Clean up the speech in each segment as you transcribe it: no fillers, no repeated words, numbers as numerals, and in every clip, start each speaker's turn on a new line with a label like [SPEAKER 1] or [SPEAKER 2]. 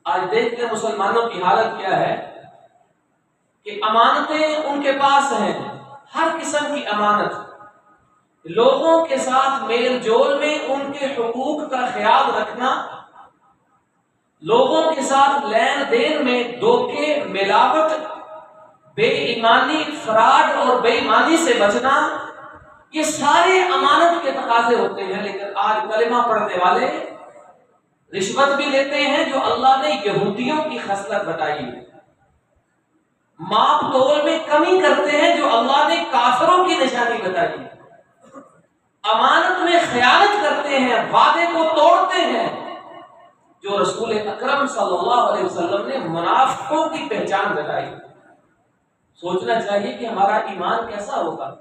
[SPEAKER 1] آج دیکھ لیں مسلمانوں کی حالت کیا ہے کہ امانتیں ان کے پاس ہیں، ہر قسم کی امانت، لوگوں کے ساتھ میل جول میں ان کے حقوق کا خیال رکھنا، لوگوں کے ساتھ لین دین میں دھوکے، ملاوٹ، بے ایمانی، فراڈ اور بے ایمانی سے بچنا، یہ سارے امانت کے تقاضے ہوتے ہیں۔ لیکن آج کلمہ پڑھنے والے رشوت بھی لیتے ہیں، جو اللہ نے یہودیوں کی خصلت بتائی ہے، ماپ تول میں کمی کرتے ہیں، جو اللہ نے کافروں کی نشانی بتائی ہے، امانت میں خیانت کرتے ہیں، وعدے کو توڑتے ہیں، جو رسول اکرم صلی اللہ علیہ وسلم نے منافقوں کی پہچان بتائی۔ سوچنا چاہیے کہ ہمارا ایمان کیسا ہوگا،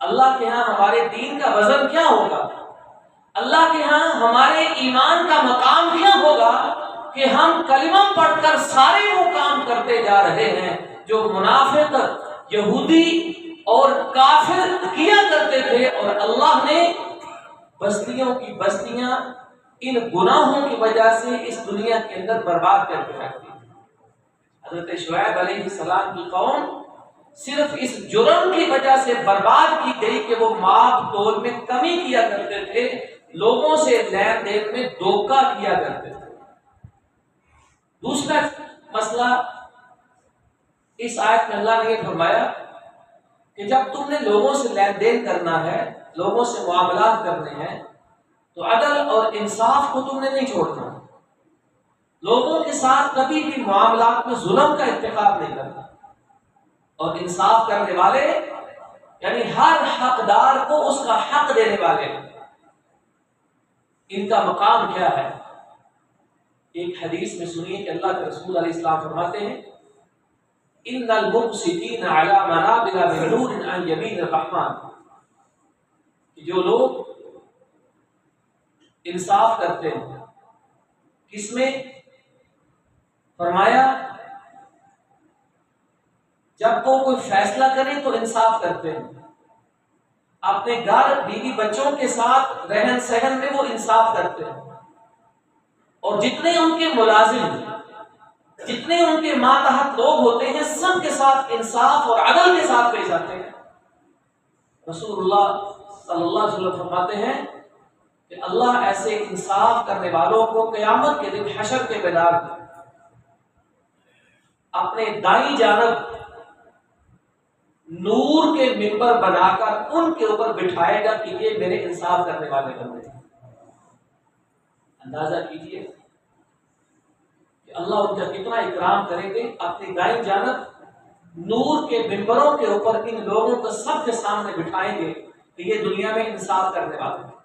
[SPEAKER 1] اللہ کے ہاں ہمارے دین کا وزن کیا ہوگا، اللہ کے ہاں ہمارے ایمان کا مقام کیا ہوگا کہ ہم کلمہ پڑھ کر سارے وہ کام کرتے جا رہے ہیں جو منافق، یہودی اور کافر کیا کرتے تھے، اور اللہ نے بستیوں کی بستیاں ان گناہوں کی وجہ سے اس دنیا کے اندر برباد کر کے رکھ دی۔ حضرت شعیب علیہ السلام کی قوم صرف اس جرم کی وجہ سے برباد کی گئی کہ وہ ماپ تول میں کمی کیا کرتے تھے، لوگوں سے لین دین میں دھوکہ کیا کرتے تھے۔ دوسرا مسئلہ اس آیت میں اللہ نے یہ فرمایا کہ جب تم نے لوگوں سے لین دین کرنا ہے، لوگوں سے معاملات کرنے ہیں، تو عدل اور انصاف کو تم نے نہیں چھوڑنا، لوگوں کے ساتھ کبھی بھی معاملات میں ظلم کا ارتکاب نہیں کرنا، اور انصاف کرنے والے یعنی ہر حقدار کو اس کا حق دینے والے، ان کا مقام کیا ہے؟ ایک حدیث میں سنیے کہ اللہ کے رسول علیہ السلام فرماتے ہیں ان المقسطین علی منابر من نور عن یمین الرحمن، جو لوگ انصاف کرتے ہیں، کس میں؟ فرمایا جب وہ کوئی فیصلہ کرے تو انصاف کرتے ہیں، اپنے گھر بیوی بچوں کے ساتھ رہن سہن میں وہ انصاف کرتے ہیں، اور جتنے ان کے ملازم، جتنے ان کے ماتحت لوگ ہوتے ہیں، سب کے ساتھ انصاف اور عدل کے ساتھ پیش آتے ہیں۔ رسول اللہ صلی اللہ علیہ وسلم فرماتے ہیں کہ اللہ ایسے انصاف کرنے والوں کو قیامت کے دن حشر کے میدان میں اپنے دائیں جانب نور کے ممبر بنا کر ان کے اوپر بٹھائے گا کہ یہ میرے انصاف کرنے والے بندے ہیں۔ اندازہ کیجئے کہ اللہ ان کا کتنا اکرام کریں گے، اپنی دائیں جانب نور کے ممبروں کے اوپر ان لوگوں کو سب کے سامنے بٹھائیں گے کہ یہ دنیا میں انصاف کرنے والے ہیں۔